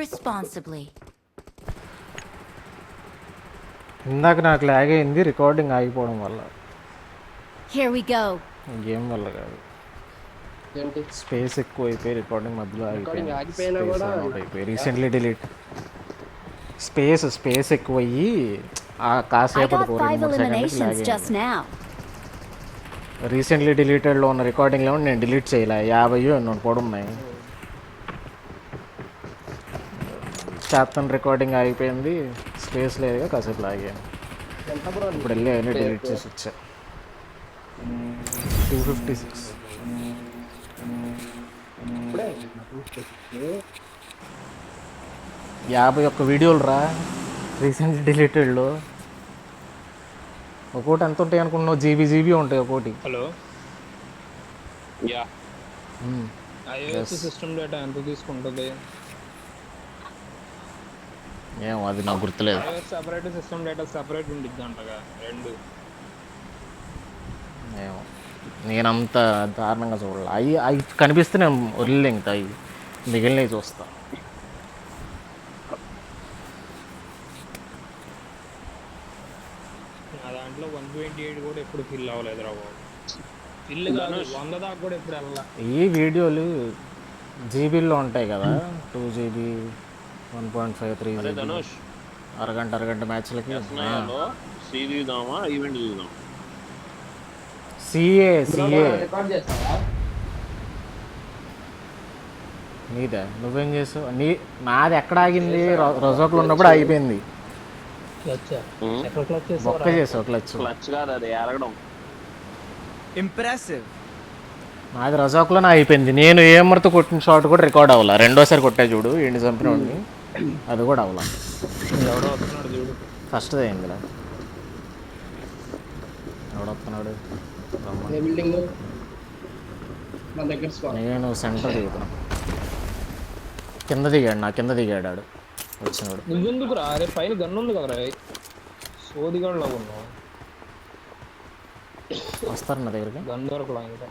responsibly. ఇందాక నాకు log అయింది రికార్డింగ్ ఆగిపోవడం వల్ల. Here we go. గేమ్ వల్ల కాదు, ఏంటి స్పేస్ ఎక్కువ అయిపోయి రికార్డింగ్ మధ్యలో రికార్డింగ్ ఆగిపోయింది. ఆగిపోయినా స్పేస్ కూడా అవుట్ అయిపోయి రీసెంట్లీ డిలీట్. స్పేస్ ఎక్కువ అయ్యి I కాసేపటికి got 5 2-3 సెకండ్కి eliminations లాగ్ just అయింది. now. రీసెంట్లీ డిలీటెడ్లో ఉన్న రికార్డింగ్లో నేను డిలీట్ చేయలే, 50 ఎన్నో పడున్నాయి. శాతం రికార్డింగ్ ఆగిపోయింది, స్పేస్ లేదుగా కాసేపు లాగాను. ఎంత బ్రో ఇప్పుడు వెళ్ళి అవన్నీ డిలీట్ చేసి వచ్చా. 256. ఇప్పుడే 51 వీడియోలు రా రీసెంట్లీ డిలీటెడ్లో. ఒక్కోటి ఎంత ఉంటాయి అనుకున్నావు? జీబీ ఉంటాయి ఒక్కోటి. Hello yeah iOS system data ఎంత తీసుకుంటుంది? ఏమో అది నాకు గుర్తులేదు. iOS separate, system data separate ఉండిద్ది అంటగా రెండు. ఏమో నేనంత దారుణంగా చూడాలి. అవి కనిపిస్తే నేను వదిలే, ఇంకా అవి మిగిలినవి చూస్తా. నా దాంట్లో 128 కూడా ఎప్పుడు ఫిల్ అవ్వలేదు రా బాబు. ఫిల్ కాదు 100 దాకా కూడా ఎప్పుడు వెళ్ళాల. ఈ వీడియోలు జీబీల్లో ఉంటాయి కదా, 2 GB 1.5 3 GB. ధనుష్ అరగంట మ్యాచ్లకి. చూద్దామా ఈవెంట్ చూద్దాం. సిఏ రికార్డ్ చేస్తావా? నీదే నువ్వేం చేసావు? నాది ఎక్కడ ఆగింది? రజోకులు ఉన్నప్పుడు ఆగిపోయింది. ఒక్క చేసావు క్లచ్. క్లచ్ కాదు అది ఎరగడం. ఇంప్రెసివ్. నాది రజాకులోనే అయిపోయింది. నేను ఏమర్తో కొట్టిన షాట్ కూడా రికార్డ్ అవ్వాల. రెండోసారి కొట్టా చూడు ఏంటి చంపినోడిని, అది కూడా అవ్వాల. ఎవడో వస్తున్నాడు చూడు. ఫస్ట్ది అయిందిలా. ఎవడొస్తున్నాడు? ఏ బిల్డింగ్ మన దగ్గర స్పాట్. నేను సెంటర్ దిగుతున్నా. కింద దిగాడు ఆడు వచ్చినాడు. నువ్వెందుకు రా? అరే పైన గన్ను ఉంది కదరా, సోదిగాడులా ఉన్నావు. వస్తారు నా దగ్గరికి. గన్ దొరకలా ఇంకా.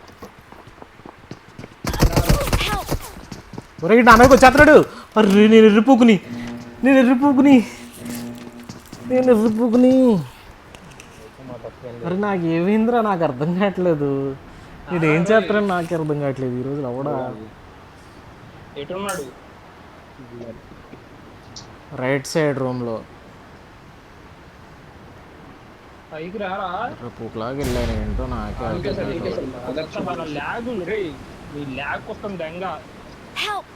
ఒరే నా మీద వచ్చేస్తున్నాడు. అర్రే నేను ఎర్రిపోకుని. అరే నాకు ఏమైందిరా, నాకు అర్థం కావట్లేదు. నేను ఏం చేస్తానని నాకు అర్థం కావట్లేదు ఈరోజు. అవడా ఎటున్నాడు? రైట్ సైడ్ రూమ్లో పైకి రారా. పూకులాగా వెళ్ళాను ఏంటో నాకే ల్యాగ్ రే, నీ ల్యాగ్ కోసం దెంగ. Help!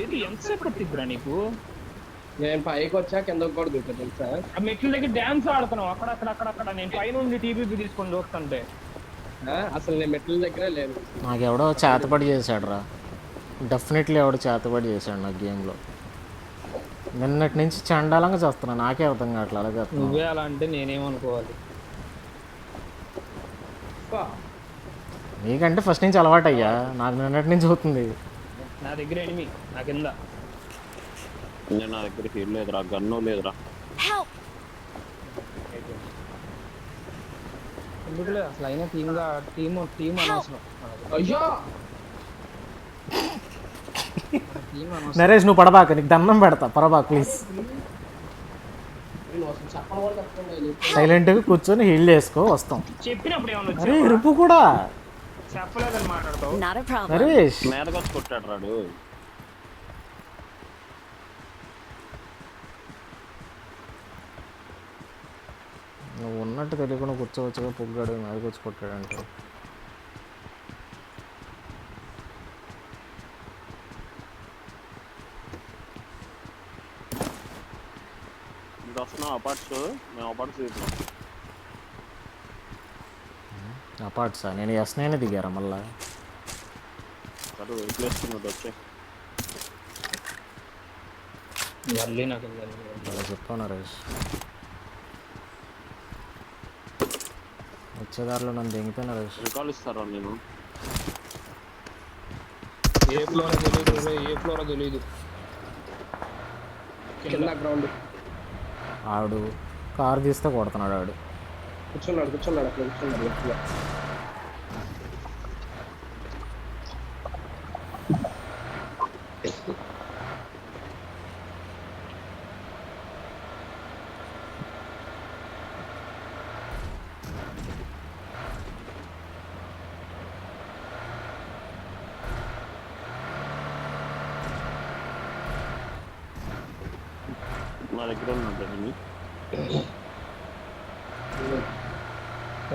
ఏది ఎంతసేపు పట్టిద్దిరా నీకు? నేను పైకి వచ్చా కిందకి కూడా దిగుతా తెలుసా. ఆ మెట్ల దగ్గర డ్యాన్స్ ఆడుతున్నావు అక్కడక్కడ. నేను పైన ఉండి టీవీ తీసుకొని చూస్తుంటే అసలు నేను మెట్ల దగ్గర లేదు. నాకు ఎవడో చేతపడి చేశాడు రా. డెఫినెట్లీ ఎవడో చేతపడి చేశాడు నాకు గేమ్లో. నిన్నటి నుంచి చండాలంగా చేస్తున్నా, నాకే అర్థం కావట్లేదు. అలాగే నువ్వే అలా అంటే నేనేమనుకోవాలి? నీకంటే ఫస్ట్ నుంచి అలవాటు అయ్యా, నాకు నిన్నటి నుంచి అవుతుంది. నా దగ్గర ఎనిమి, నా కింద. నా దగ్గర హీల్ లేదురా, గన్ను లేదురా. Help! ఎందుకులే అసలు అయినా టీమ్ అనవసరం. అయ్యో టీమ్ అనవసరం. నరేష్ నువ్వు పడబాక, నీకు దండం పెడతా, పడబాక ప్లీజ్. నేను అసలు చెప్పను కూడా చెప్పండి. సైలెంట్గా కూర్చొని హీల్ చేసుకో, వస్తాం. చెప్పినప్పుడు ఏమన్నా అరే ఇరుపు కూడా చెప్పలేదని మాట్లాడతావు. Not a problem. నరేష్. మీదకి వచ్చి కొట్టాడు రాడు. నువ్వు ఉన్నట్టు తెలియకుండా కూర్చోవచ్చుగా, పొగ్గాడు మీదకి వచ్చి కొట్టాడంటే. ఇది వస్తున్నావు అపార్ట్స్, మేము అపార్ట్స్ చూద్దాం. అపార్ట్సా? నేను ఎస్నైనా దిగారా మళ్ళా? అటు వెయిట్ వచ్చే మళ్ళీ నాకు అలా చెప్పావు నరేష్. వచ్చేదారిలో నన్ను దిగితే నరేష్ రికాల్ ఇస్తారా? నేను ఏ ఫ్లోరో తెలియదు. కింద గ్రౌండ్. ఆడు కారు తీస్తే కొడుతున్నాడు. ఆడు కూర్చున్నాడు అక్కడ కూర్చున్నాడు. నా దగ్గర ఉన్నాడు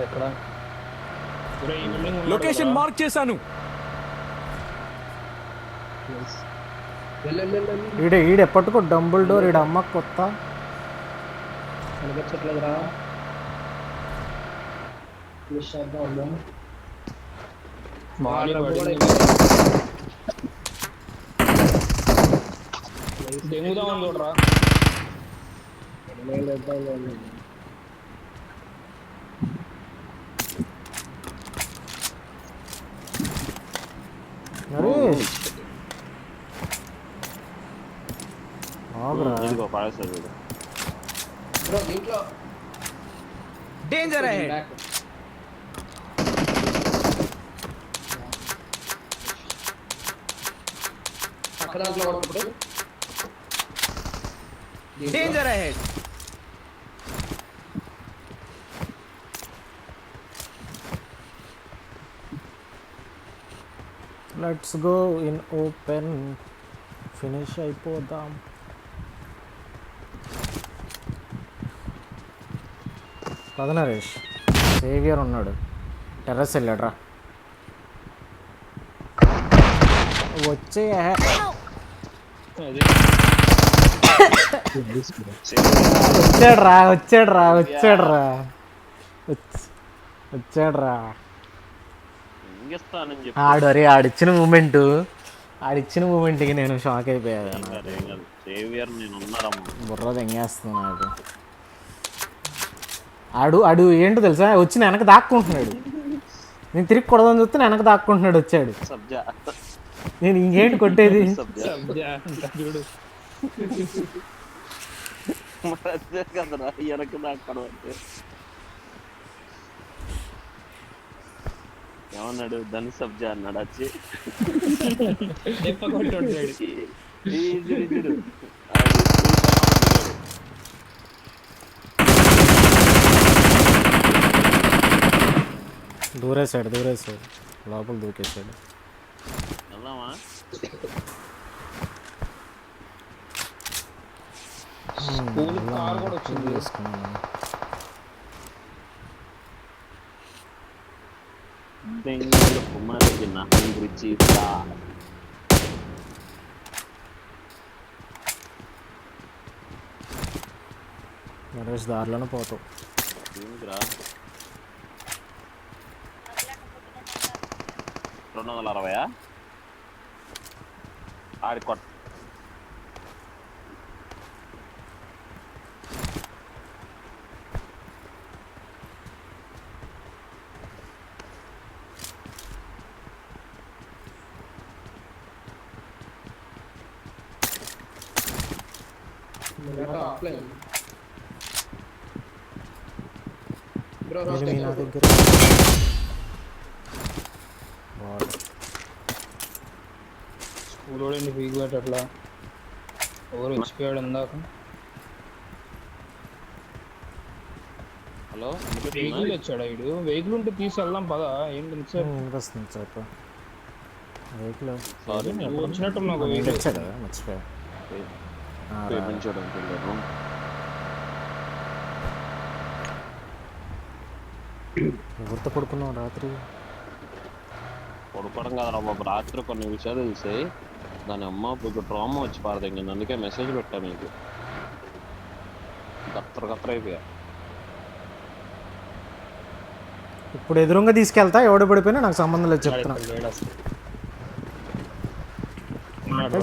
ఎక్కడ ఒరేయ్, ఈ బిల్డింగ్ ఉన్నాడు లొకేషన్ కదరా? మార్క్ చేశాను. వెళ్ళండి ఈడ ఎప్పటికో డంబుల్ డోర్ ఈడ అమ్మ కొత్త కనిపించట్లేదురా. మిస్ చేద్దాం ఉందా? మాలి డబ్బు కూడా పడింది. దెంగుదామని చూడరా. నేను వేద్దాం ఉందా? నరేష్ ఆగ్రా ఇదిగో పడేస్తాడు వీడు. బ్రో దీంట్లో డేంజర్ అహెడ్. బ్యాక్. పక్క దాంట్లో కూడా ఇప్పుడు danger ahead. Let's go in open finish అయిపోదాం. పద నరేష్, సేవియర్ ఉన్నాడు, టెర్రస్ వెళ్ళాడ్రా. వచ్చే అదే వచ్చాడ్రా. ఇంగిస్తానని చెప్పి ఆడిచ్చిన మూమెంట్కి నేను షాక్ అయిపోయాను. ఏం కాదు సేవియర్ నేను ఉన్నారమ్మా. బుర్ర తెంగేస్తుంది నాకు. ఆడు ఏంటో తెలుసా, వచ్చి వెనక దాక్కుంటున్నాడు. నేను తిరిగి కొడదాని చూస్తే వెనక దాక్కుంటున్నాడు. వచ్చాడు, సబ్జా నేను ఇంకేంటి కొట్టేది. సబ్జా సబ్జా అంట చూడు. మరి అదే కదరా వెనక దాక్కడం అంటే. ఏమన్నాడు ధని సబ్జా అన్నాడు వచ్చి. దెబ్బ కొట్టి ఉంటాడు. చూడు దూరేసాడు లోపల దూకేసాడు. వెళ్దామా? స్కూల్ కార్ కూడా వచ్చింది. చేసుకున్నాను. బెంగళూరు కుమారుడి నహం గురించి నరేష్ దారిలోనే పోతావు. ఏంటిరా 260 ఆడి కొట్ట ఆఫ్లైన్ బ్రో ఎనిమిది నా దగ్గర. స్కూల్ వాడు ఎందుకు వీక్ అట్లా ఎవరు వచ్చిపోయాడు ఇందాక. హలో వెహికల్ వచ్చాడు వీడు. వెహికల్ ఉంటే తీసి వెళ్దాం పదా. ఏంటి సార్ వస్తుంది చెప్ప. వెహికల్ సారీ నువ్వు వచ్చినట్టున్నావు ఒక వెహికల్. వచ్చాడు, మర్చిపోయా. పేమెంట్ చేయడానికి వెళ్ళాను. ఎవరితో పడుకున్నావు రాత్రి? పడుకోవడం కదరా బాబు, రాత్రి కొన్ని విషయాలు తెలిసాయి. దాని అమ్మ ఇప్పుడు డ్రామా వచ్చి పారదెంగింది. అందుకే మెసేజ్ పెట్టా మీకు. గత్తర అయిపోయా. ఇప్పుడు ఎదురుగా తీసుకెళ్తా, ఎవడు పడిపోయినా నాకు సంబంధం లేదు చెప్తున్నా.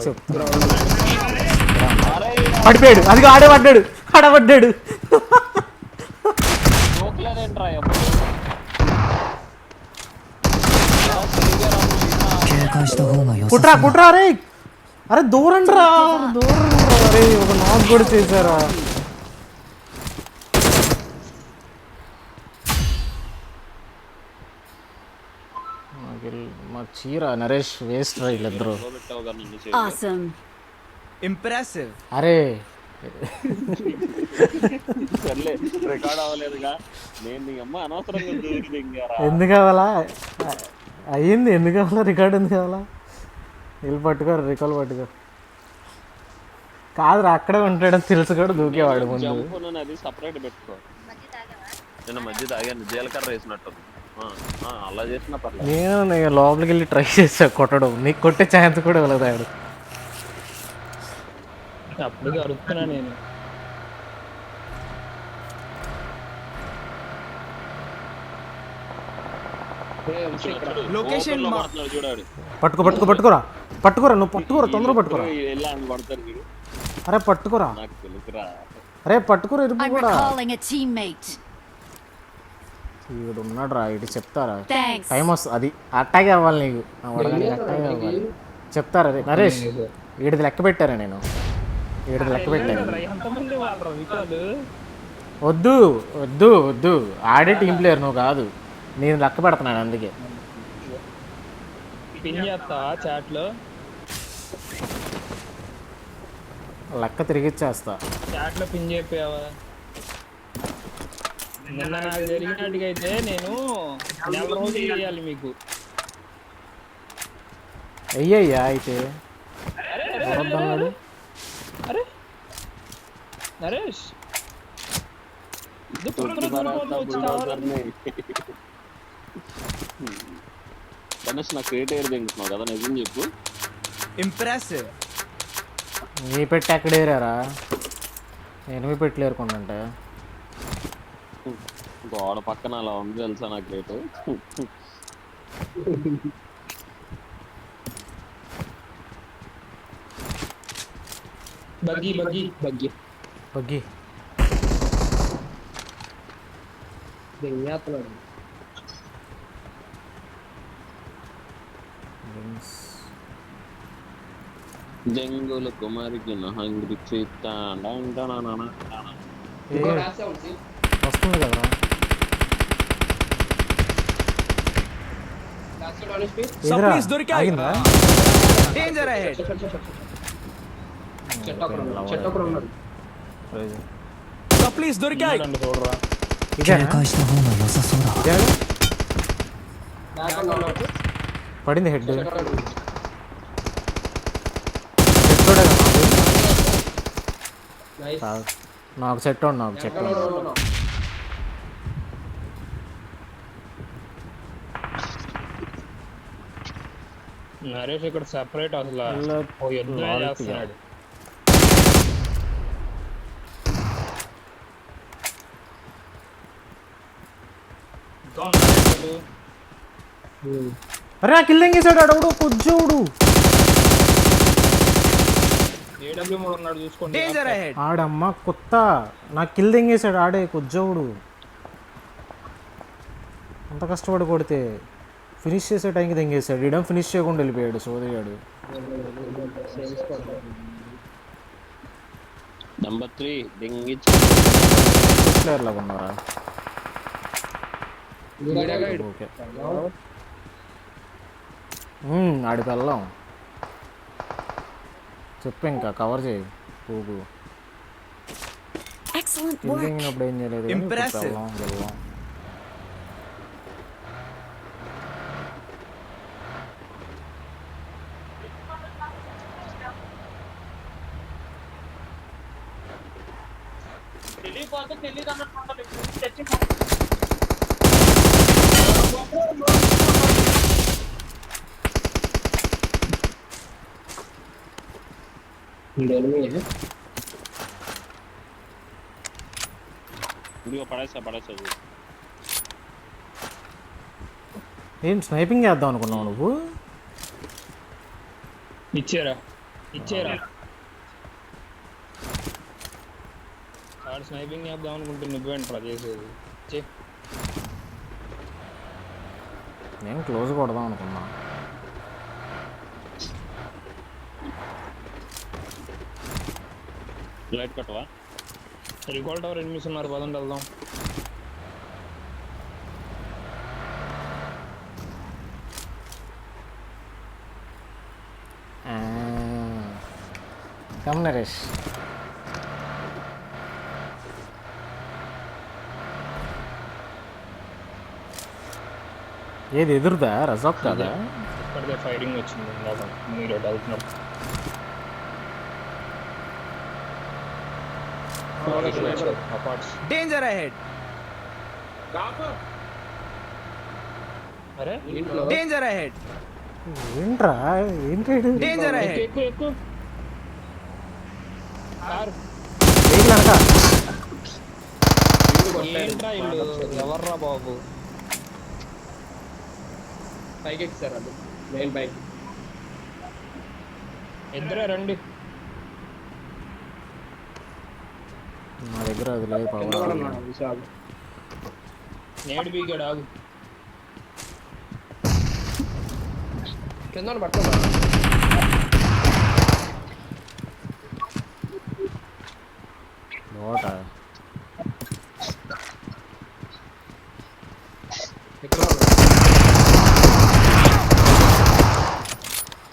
చెప్తున్నా పడిపోయాడు, అది ఆడబడ్డాడు. జోకులేదేంట్రా కుట్రా రే. అరే దూరం రా. అరే ఒక నాక్ కూడా చేశారా. మా చీర నరేష్ వేస్ట్ రా వీళ్ళిద్దరు. Awesome. ఇంప్రెసివ్. అరే సర్లే రికార్డ్ అవ్వలేదుగా. నేను నీ అమ్మ అనవసరంగా దూకి దింగారా. ఎందుకు కావాలా అయ్యింది? ఎందుకు కావాలా రికార్డ్? ఎందుకు కావాలా? వీళ్ళు పట్టుకోరు, రికార్డు పట్టుకో. కాదురా అక్కడే ఉంటాడని తెలుసు కూడా దూకేవాడు ముందు. జంప్ అది సపరేట్ పెట్టుకో. నేను మధ్య తాగాను జీలకర్ర వేసినట్టు అలా చేసినా పర్లేదు. నేను లోపలికి వెళ్ళి ట్రై చేసా కొట్టడం, నీకు కొట్టే ఛాన్స్ కూడా ఇవ్వలేదు ఆడు. అప్పుడు అరుస్తున్నా నేను. Location mark. చూడాడు పట్టుకోరా నువ్వు పట్టుకోరా, తొందర పట్టుకోరా. ఎలా అని పడతారు వీడు. అరే పట్టుకోరా, నాకు తెలుసురా. అరే పట్టుకోరా ఇరుపు I'm కూడా. recalling a teammate. వీడు ఉన్నాడు రా, ఇటు చెప్తారా Thanks. టైం వస్తుంది. అది అట్టాగే అవ్వాలి నీకు, అట్టాగే అవ్వాలి చెప్తారా. అరే నరేష్ వీడిది లెక్క పెట్టారా, నేను వీడిది లెక్క పెట్టాను. ఎంతమంది వాళ్ళరా వికాలు? వద్దు వద్దు వద్దు, ఆడే టీం ప్లేయర్ నువ్వు కాదు, నేను లెక్క పెడుతున్నాను అందుకే. పిన్ చేస్తావా చాట్ లో? లెక్క తిరిగిచ్చేస్తా. చాట్ లో పిన్ చెప్పావా? నిన్న నాకు జరిగినట్టుగైతే నేను నెల రోజులు చేయాలి మీకు. అయ్యయ్యా అయితే వద్దన్నాడు. అరే నరేష్ ఇది గణేష్ నాకు క్రియేట్ అయ్యేది తింటున్నావు కదా, నిజం చెప్పు. Impressive. నీ పెట్టి ఎక్కడేరారా, ఎనిమిది పెట్టలేరు కొండంటే. గోడ పక్కన అలా ఉంది తెలుసా నాకు రేటు. బగ్గి బగ్గి బగ్గి బగ్గి దెయ్యాత్తున్నాడు. జంగుల కుమారికి హంగ్రీ ఇంకో రాసే ఉంది. వస్తుంది కదా. రాసే డౌన్ స్పీడ్. ఎదురా Supply దొరికాయి. ఆగిందా? Danger ahead. చెట్టు ఒకడు ఉన్నాడు. Supplies దొరికాయి. చూడరా. ఇదేనా? ఇదేనా? బ్యాక్ ఉన్నాడు. పడింది హెడ్. చెట్టు ఒకడు ఉన్నాడు. నైస్. నాకు సెట్ ఉండు, నాకు సెట్ ఉండు. నరేష్ ఇక్కడ సెపరేట్ అసలు ఓ యుద్ధమే చేస్తున్నాడు. అరే నాకు కిల్లింగ్ చేసాడు అడవుడు కొజ్జోడు. ఏడబ్ల్యూ మూడు ఉన్నాడు చూసుకోండి. Danger ahead. ఆడమ్మ కొత్త నాకు కిల్ దెంగేసాడు ఆడే కొజ్జోడు. అంత కష్టపడి కొడితే ఫినిష్ చేసే టైంకి దెంగేసాడు. ఇడం ఫినిష్ చేయకుండా వెళ్ళిపోయాడు సోదయాడు. నెంబర్ 3 డింగి ప్లేయర్ లాగా ఉన్నారా? ఓకే ఆడి పెళ్ళం చెప్పు, ఇంకా కవర్ చేయి పూగు. Excellent work. కిల్లింగినప్పుడు ఏం చేయలేదు, Impressive. వెళ్ళాం. ఇదిగో పడేసా ఏం స్నైపింగ్ చేద్దాం అనుకున్నావు నువ్వు? ఇచ్చారా వాడు స్నైపింగ్ చేద్దాం అనుకుంటే నువ్వేంట్రా చేసేది? నేను క్లోజ్ కొడదాం అనుకున్నా. లైట్ కట్టవా? రికాల్ టవర్ ఎనిమిస్ ఉన్నారు, పదండి వెళ్దాం. కమ్ నరేష్. ఏది ఎదురుదా రజాక్ కాదా? ఇక్కడికే ఫైరింగ్ వచ్చింది ఇందాక మీరు వెళ్తున్నారు. అపార్ట్స్. Danger ahead. అరే ఇంట్లో Danger ahead. ఏంట్రా ఏంటి Danger ahead. ఎక్కువ ఎక్కువ కారు. వెనక ఇల్లు కొట్టారు. ఏంట్రా ఇల్లు ఎవర్రా బాబు? పైకి ఎక్కిస్తారు అది మెయిన్ పైకి. ఇద్దరే రండి. నా దగ్గర అది లేదు కింద కూడా పవర్ ఉన్నాడు విశాల్. నేడు బీగాడు ఆగు. కింద పట్టుకో నోట ఇక్కడ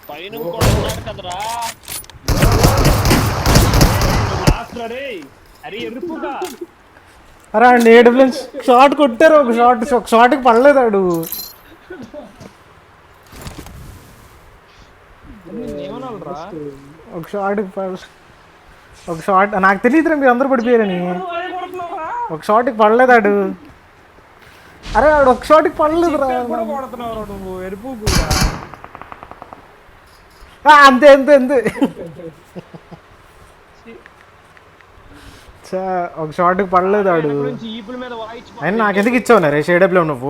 పైన కూడా ఉన్నాడు కదరా. లాస్ట్ రే. అరే ఎరుపుగా. అరే నేడు షార్ట్ కొట్టారు ఒక షాట్కి పడలేదాడు. ఏమనాలరా? ఒక షాట్ నాకు తెలియదురా మీరు అందరూ పడిపోయారని. ఒక షాట్కి పడలేదాడు. అరే ఆడు ఒక షాట్కి పడలేదురా. కొడుతున్నావు నువ్వు ఎరుపు. అంతే అంతే అంతే ఒక షాట్కి పడలేదాడు. ఈపుల మీద వాయించి అయినా నాకెందుకు ఇచ్చావు రే షేడబ్లో నువ్వు.